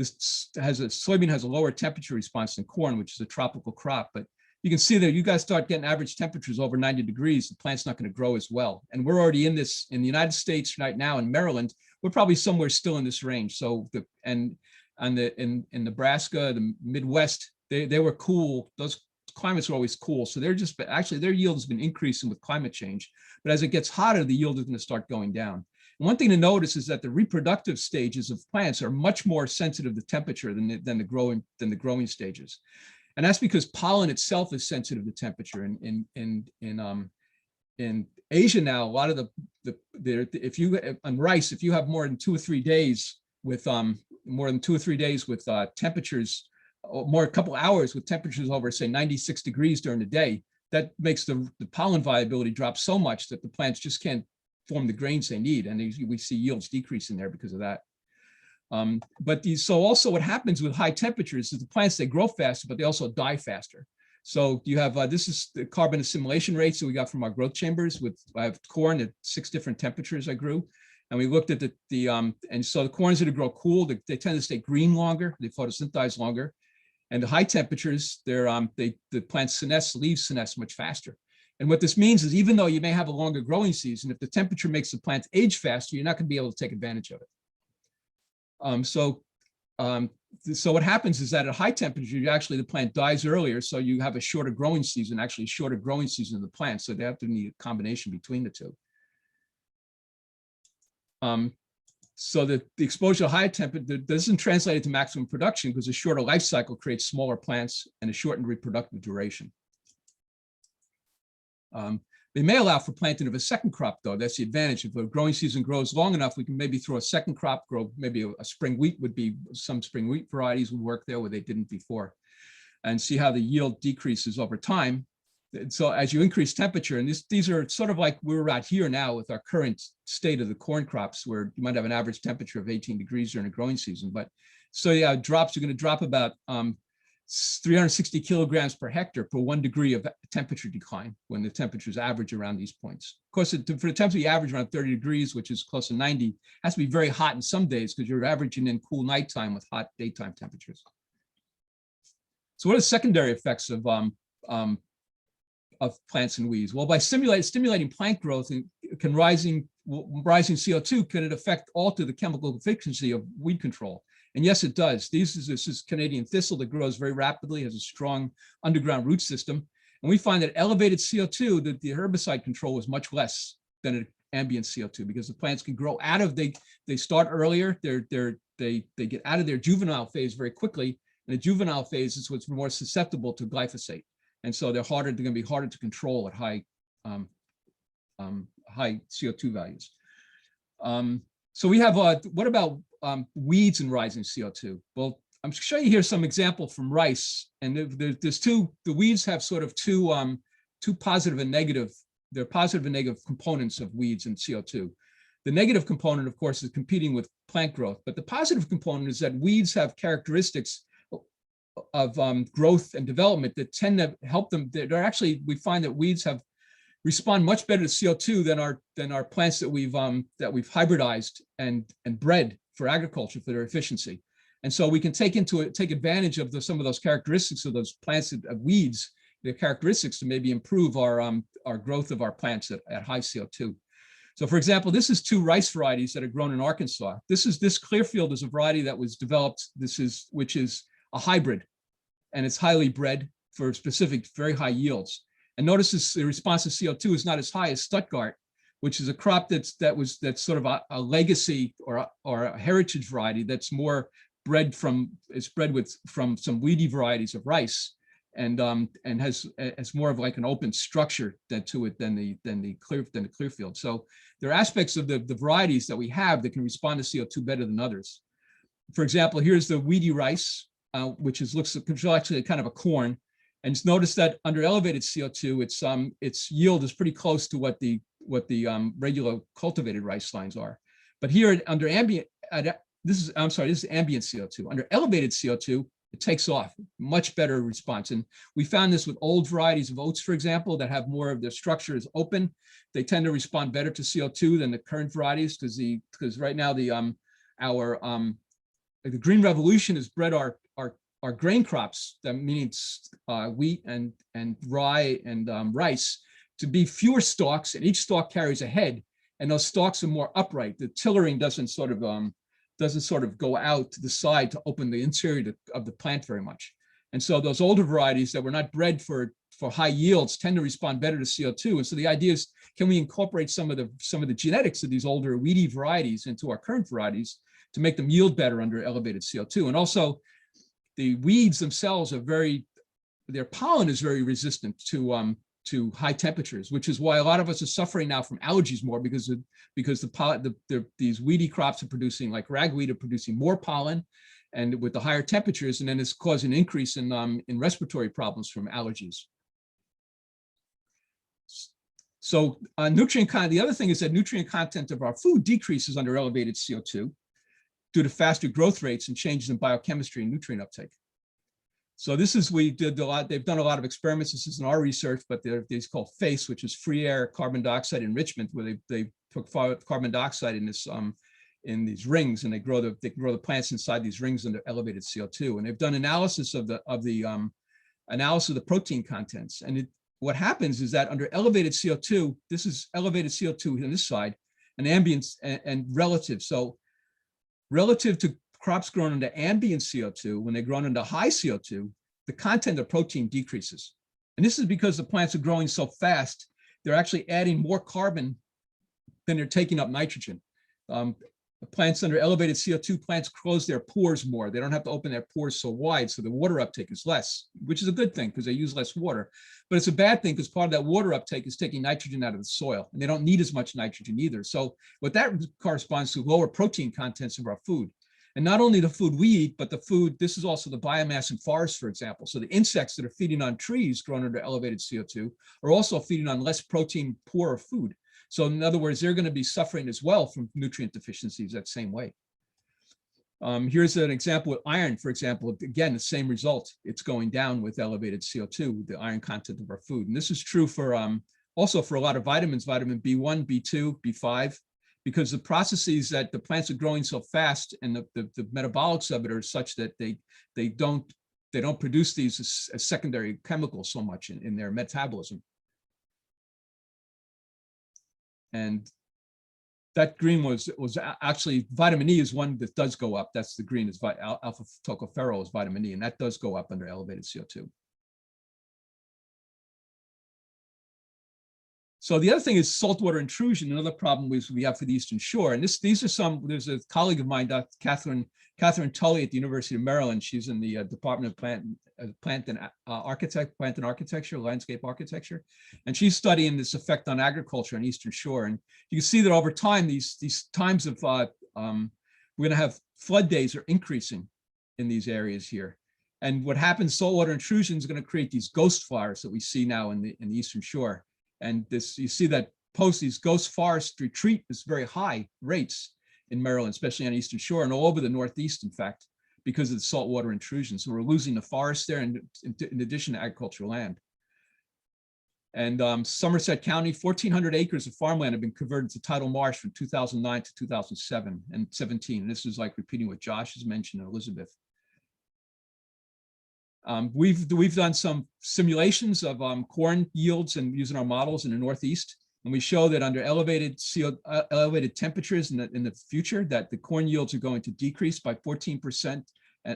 soybean has a lower temperature response than corn, which is a tropical crop, but you can see that you guys start getting average temperatures over 90 degrees, the plant's not going to grow as well. And we're already in this in the United States right now. In Maryland, we're probably somewhere still in this range. So in Nebraska, the Midwest, they were cool. Those climates are always cool. So they're just, actually their yield has been increasing with climate change. But as it gets hotter, the yield is going to start going down. And one thing to notice is that the reproductive stages of plants are much more sensitive to temperature than the growing stages. And that's because pollen itself is sensitive to temperature. In Asia now, a lot of on rice, if you have more than 2 or 3 days with temperatures, or a couple hours with temperatures over, say, 96 degrees during the day, that makes the pollen viability drop so much that the plants just can't form the grains they need, and we see yields decrease in there because of that. So also what happens with high temperatures is the plants, they grow faster, but they also die faster. So you have, this is the carbon assimilation rates that we got from our growth chambers. I have corn at 6 different temperatures I grew. And we looked at and so the corns that grow cool, they tend to stay green longer, they photosynthesize longer. And the high temperatures, the plant's leaves senesce much faster. And what this means is even though you may have a longer growing season, if the temperature makes the plant age faster, you're not going to be able to take advantage of it. So what happens is that at high temperature, the plant dies earlier, so you have a shorter growing season, actually shorter growing season of the plant. So they have to need a combination between the two. So the exposure to high temperature doesn't translate into maximum production because a shorter life cycle creates smaller plants and a shortened reproductive duration. They may allow for planting of a second crop, though. That's the advantage. If the growing season grows long enough, we can maybe throw a second crop, grow maybe a spring wheat some spring wheat varieties would work there where they didn't before, and see how the yield decreases over time. So as you increase temperature, and these are sort of like we're at here now with our current state of the corn crops, where you might have an average temperature of 18 degrees during the growing season. But so yeah, are going to drop about 360 kilograms per hectare per 1 degree of temperature decline when the temperatures average around these points. Of course, for the temperature to be average around 30 degrees, which is close to 90, it has to be very hot in some days because you're averaging in cool nighttime with hot daytime temperatures. So what are the secondary effects of plants and weeds? Well, by stimulating plant growth, rising CO2 can alter the chemical efficiency of weed control. And yes, it does. This is Canadian thistle that grows very rapidly, has a strong underground root system. And we find that elevated CO2, that the herbicide control is much less than ambient CO2 because the plants can grow they start earlier, they get out of their juvenile phase very quickly. And the juvenile phase is what's more susceptible to glyphosate. And so they're going to be harder to control at high CO2 values. So we have, what about weeds and rising CO2? Well, I'm going to show you here some example from rice. And there's the weeds have sort of two positive and negative, they're positive and negative components of weeds and CO2. The negative component, of course, is competing with plant growth. But the positive component is that weeds have characteristics of growth and development that tend to help them. We find that weeds respond much better to CO2 than our plants that we've hybridized and bred for agriculture for their efficiency. And so we can take advantage of some of those characteristics of those plants of weeds, their characteristics, to maybe improve our growth of our plants at high CO2. So for example, this is 2 rice varieties that are grown in Arkansas. This Clearfield is a variety that was developed, which is a hybrid, and it's highly bred for specific very high yields. And notice the response to CO2 is not as high as Stuttgart, which is a crop that's sort of a legacy or a heritage variety that's more bred from some weedy varieties of rice, and has more of like an open structure to it than the Clearfield. So there are aspects of the varieties that we have that can respond to CO2 better than others. For example, here's the weedy rice, which looks actually kind of a corn. And notice that under elevated CO2, its yield is pretty close to what the regular cultivated rice lines are. But here under ambient, this is ambient CO2. Under elevated CO2, it takes off, much better response. And we found this with old varieties of oats, for example, that have more of their structure is open. They tend to respond better to CO2 than the current varieties because right now the Green Revolution has bred our grain crops, that means wheat and rye and rice, to be fewer stalks, and each stalk carries a head, and those stalks are more upright. The tillering doesn't sort of go out to the side to open the interior of the plant very much. And so those older varieties that were not bred for high yields tend to respond better to CO2. And so the idea is, can we incorporate some of the genetics of these older weedy varieties into our current varieties to make them yield better under elevated CO2? And also, the weeds themselves their pollen is very resistant to high temperatures, which is why a lot of us are suffering now from allergies more, because these weedy crops are producing, like ragweed, are producing more pollen, and with the higher temperatures, and then it's causing an increase in respiratory problems from allergies. So the other thing is that nutrient content of our food decreases under elevated CO2 due to faster growth rates and changes in biochemistry and nutrient uptake. So this is, they've done a lot of experiments. This isn't our research, but these called FACE, which is free air carbon dioxide enrichment, where they took carbon dioxide in these rings, and they grow the plants inside these rings under elevated CO2. And they've done analysis of the protein contents. And what happens is that under elevated CO2, this is elevated CO2 on this side, and ambient and relative. So relative to crops grown under ambient CO2, when they're grown under high CO2, the content of protein decreases. And this is because the plants are growing so fast, they're actually adding more carbon than they're taking up nitrogen. Plants under elevated CO2, plants close their pores more. They don't have to open their pores so wide, so the water uptake is less, which is a good thing because they use less water. But it's a bad thing because part of that water uptake is taking nitrogen out of the soil, and they don't need as much nitrogen either. So what that corresponds to lower protein contents of our food. And not only the food we eat, but the food, this is also the biomass in forests, for example. So the insects that are feeding on trees grown under elevated CO2 are also feeding on less protein, poorer food. So in other words, they're going to be suffering as well from nutrient deficiencies that same way. Here's an example with iron, for example. Again, the same result. It's going down with elevated CO2, the iron content of our food. And this is true for also for a lot of vitamins, vitamin B1, B2, B5, because the processes that the plants are growing so fast and the metabolics of it are such that they don't produce these as secondary chemicals so much in their metabolism. And that green was actually, vitamin E is one that does go up. That's the green, is alpha tocopherol is vitamin E, and that does go up under elevated CO2. So the other thing is saltwater intrusion. Another problem we have for the Eastern Shore. And there's a colleague of mine, Dr. Catherine Tully at the University of Maryland. She's in the Department of Plant and Architecture, Landscape Architecture. And she's studying this effect on agriculture on Eastern Shore. And you can see that over time, these times of, we're gonna have flood days are increasing in these areas here. And what happens, saltwater intrusion is gonna create these ghost fires that we see now in the Eastern Shore. And this, you see that these ghost forests retreat is very high rates in Maryland, especially on the Eastern Shore and all over the Northeast, in fact, because of the saltwater intrusion. So we're losing the forest there, and in addition to agricultural land. And Somerset County, 1,400 acres of farmland have been converted to tidal marsh from 2009 to 2007 and 17. And this is like repeating what Josh has mentioned and Elizabeth. We've done some simulations of corn yields and using our models in the Northeast, and we show that under elevated temperatures in the future, that the corn yields are going to decrease by 14%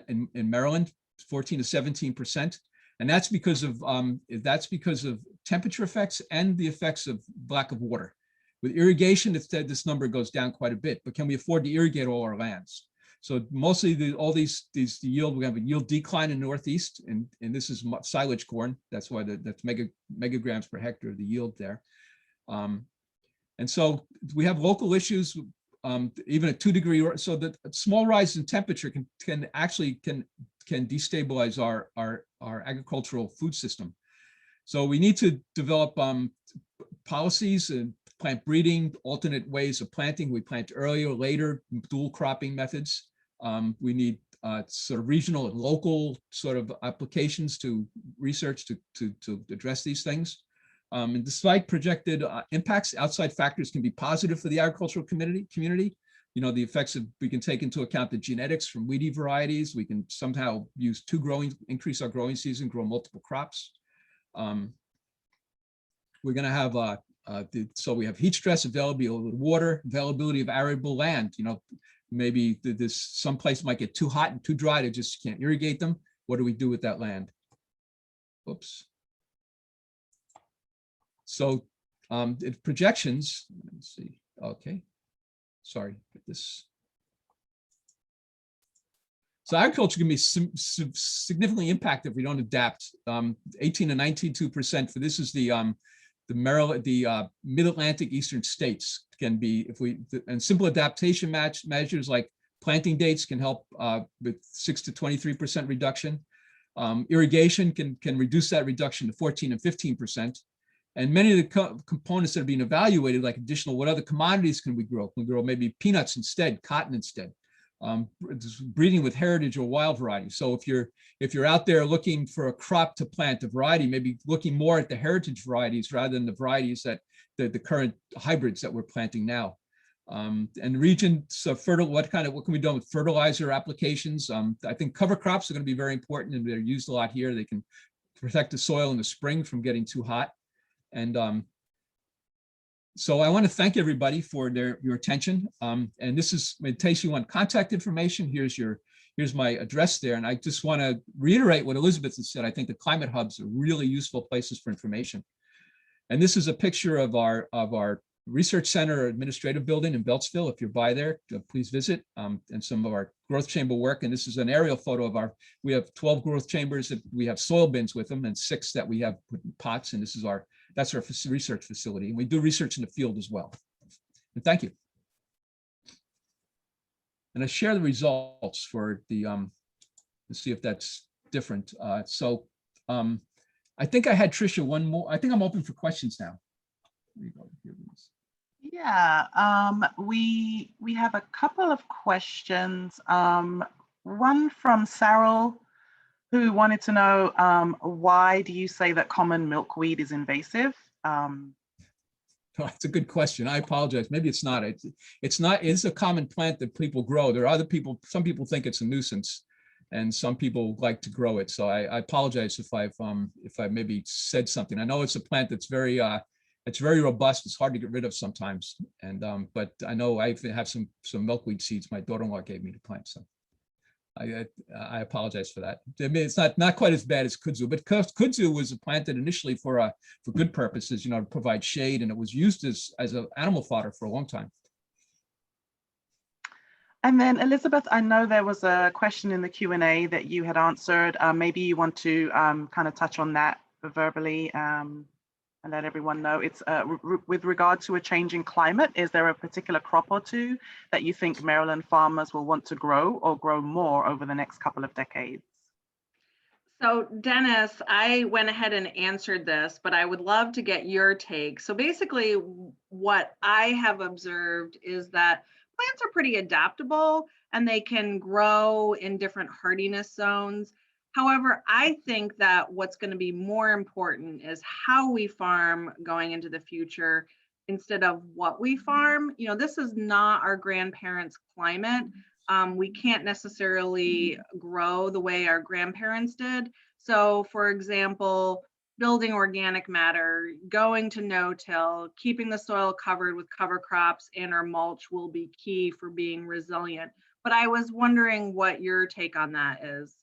in Maryland, 14 to 17%, and that's because of temperature effects and the effects of lack of water. With irrigation, instead, this number goes down quite a bit. But can we afford to irrigate all our lands? So mostly all these yield, we have a yield decline in Northeast, and this is silage corn. That's why that's megagrams per hectare of the yield there. And so we have local issues, even at 2 degree, so that a small rise in temperature can destabilize our agricultural food system. So we need to develop policies and plant breeding, alternate ways of planting. We plant earlier, later, dual cropping methods. We need sort of regional and local sort of applications to research to address these things. And despite projected impacts, outside factors can be positive for the agricultural community. the effects of, we can take into account the genetics from weedy varieties. We can somehow use increase our growing season, grow multiple crops. We're going to have so we have heat stress, availability of water, availability of arable land. Maybe some place might get too hot and too dry to just can't irrigate them. What do we do with that land? Oops. So projections, let's see. Okay, sorry, this. So agriculture can be significantly impacted if we don't adapt. 18 to 19.2% for this is the Maryland, the Mid-Atlantic Eastern states can be, and simple adaptation measures like planting dates can help with 6 to 23% reduction. Irrigation can reduce that reduction to 14 and 15%. And many of the components that are being evaluated, like additional, what other commodities can we grow? Can we grow maybe peanuts instead, cotton instead, breeding with heritage or wild varieties. So if you're out there looking for a crop to plant, a variety, maybe looking more at the heritage varieties rather than the varieties that the current hybrids that we're planting now. And regions of what can we do with fertilizer applications? I think cover crops are going to be very important, and they're used a lot here. They can protect the soil in the spring from getting too hot. And so I want to thank everybody for your attention. And this is, in case you want contact information, here's my address there. And I just want to reiterate what Elizabeth has said. I think the climate hubs are really useful places for information. And this is a picture of our research center administrative building in Beltsville. If you're by there, please visit, and some of our growth chamber work. And this is an aerial photo of we have 12 growth chambers that we have soil bins with them, and 6 that we have put in pots. And that's our research facility. And we do research in the field as well. And thank you. And I share the results for let's see if that's different. I think I had Tricia one more. I think I'm open for questions now. There you go. Here it is. Yeah, we have a couple of questions. One from Sarah, who wanted to know why do you say that common milkweed is invasive? That's a good question. I apologize. Maybe it's not. It's not. It's a common plant that people grow. There are other people. Some people think it's a nuisance, and some people like to grow it. So I apologize if I maybe said something. I know it's a plant that's very robust. It's hard to get rid of sometimes. And but I know I have some milkweed seeds my daughter-in-law gave me to plant. So I apologize for that. I mean, it's not quite as bad as kudzu, but kudzu was planted initially for good purposes, to provide shade, and it was used as an animal fodder for a long time. And then Elizabeth, I know there was a question in the Q&A that you had answered. Maybe you want to kind of touch on that verbally and let everyone know. It's with regard to a changing climate, is there a particular crop or two that you think Maryland farmers will want to grow or grow more over the next couple of decades? So Dennis, I went ahead and answered this, but I would love to get your take. So basically what I have observed is that plants are pretty adaptable and they can grow in different hardiness zones. However, I think that what's going to be more important is how we farm going into the future instead of what we farm. This is not our grandparents' climate. We can't necessarily grow the way our grandparents did. So for example, building organic matter, going to no-till, keeping the soil covered with cover crops and our mulch will be key for being resilient. But I was wondering what your take on that is.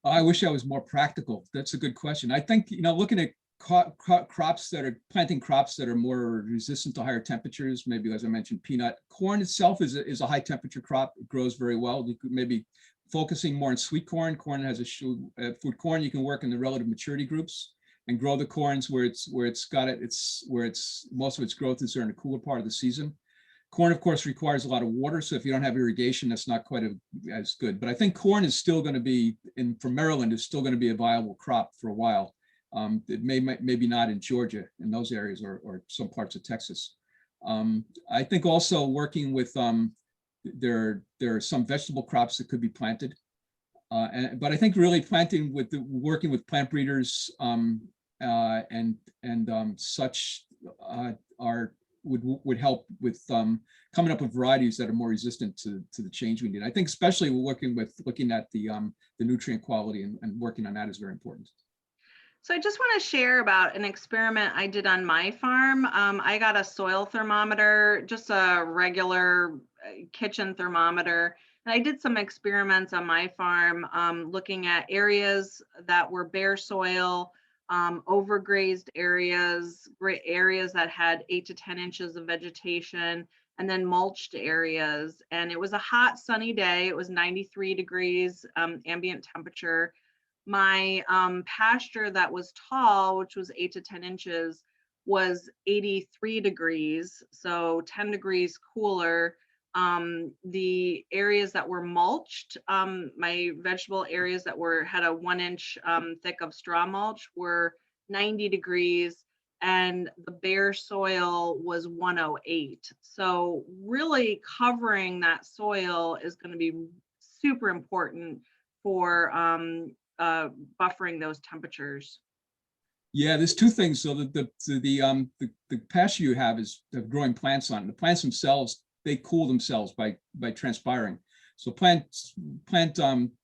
I wish I was more practical. That's a good question. I think, looking at planting crops that are more resistant to higher temperatures, maybe as I mentioned, peanut. Corn itself is a high temperature crop. It grows very well. You could maybe focusing more on sweet corn. Corn has food corn. You can work in the relative maturity groups and grow the corns where most of its growth is during the cooler part of the season. Corn, of course, requires a lot of water. So if you don't have irrigation, that's not quite as good. But I think corn is still going to be, for Maryland, is still going to be a viable crop for a while. It maybe not in Georgia, in those areas, or some parts of Texas. I think also working with, there are some vegetable crops that could be planted. But I think really working with plant breeders and such would help with coming up with varieties that are more resistant to the change we need. I think especially looking at the nutrient quality and working on that is very important. So I just want to share about an experiment I did on my farm. I got a soil thermometer, just a regular kitchen thermometer. And I did some experiments on my farm looking at areas that were bare soil, overgrazed areas, areas that had 8 to 10 inches of vegetation, and then mulched areas. And it was a hot, sunny day. It was 93 degrees ambient temperature. My pasture that was tall, which was 8 to 10 inches, was 83 degrees, so 10 degrees cooler. The areas that were mulched, my vegetable areas that had a 1 inch thick of straw mulch were 90 degrees, and the bare soil was 108. So really covering that soil is going to be super important for buffering those temperatures. Yeah, there's two things. So the pasture you have is growing plants on. The plants themselves, they cool themselves by transpiring. So plant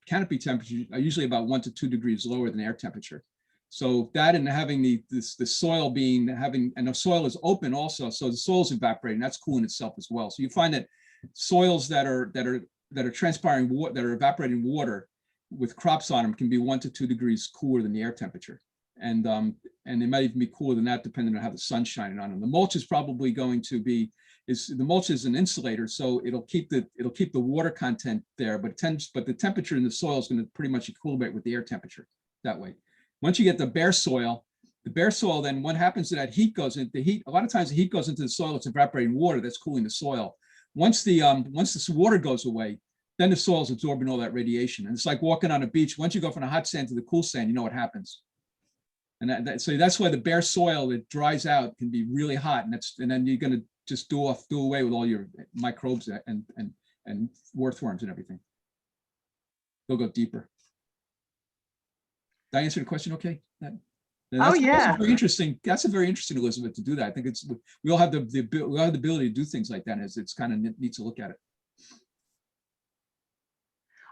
canopy temperatures are usually about 1 to 2 degrees lower than air temperature. So that, and having the soil and the soil is open also, so the soil's evaporating. That's cooling itself as well. So you find that soils that are transpiring water, that are evaporating water with crops on them, can be 1 to 2 degrees cooler than the air temperature, and they might even be cooler than that depending on how the sun's shining on them. The mulch is probably going to be the mulch is an insulator, so it'll keep the water content there, but the temperature in the soil is going to pretty much equilibrate with the air temperature that way. Once you get the bare soil, then what happens to that heat goes into a lot of times the heat goes into the soil. It's evaporating water that's cooling the soil. Once this water goes away, then the soil's absorbing all that radiation. And it's like walking on a beach. Once you go from the hot sand to the cool sand, you know what happens. And so that's why the bare soil that dries out can be really hot, and then you're going to just do away with all your microbes and earthworms and everything. They'll go deeper. Did I answer the question okay? That's very interesting. That's a very interesting, Elizabeth, to do that. I think we all have the ability to do things like that. It's kind of neat to look at it.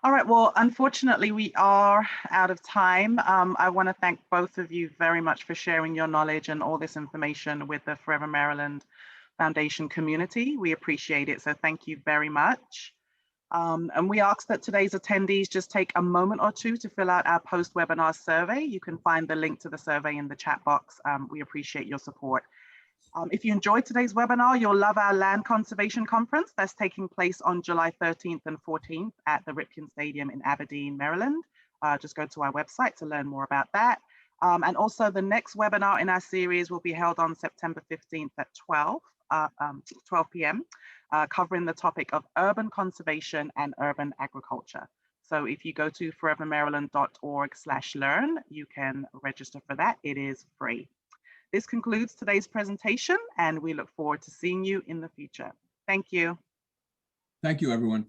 All right, well, unfortunately, we are out of time. I want to thank both of you very much for sharing your knowledge and all this information with the Forever Maryland Foundation community. We appreciate it, so thank you very much. And we ask that today's attendees just take a moment or two to fill out our post-webinar survey. You can find the link to the survey in the chat box. We appreciate your support. If you enjoyed today's webinar, you'll love our Land Conservation Conference that's taking place on July 13th and 14th at the Ripken Stadium in Aberdeen, Maryland. Just go to our website to learn more about that. And also the next webinar in our series will be held on September 15th at 12 p.m. Covering the topic of urban conservation and urban agriculture. So if you go to forevermaryland.org/learn, you can register for that. It is free. This concludes today's presentation, and we look forward to seeing you in the future. Thank you. Thank you, everyone.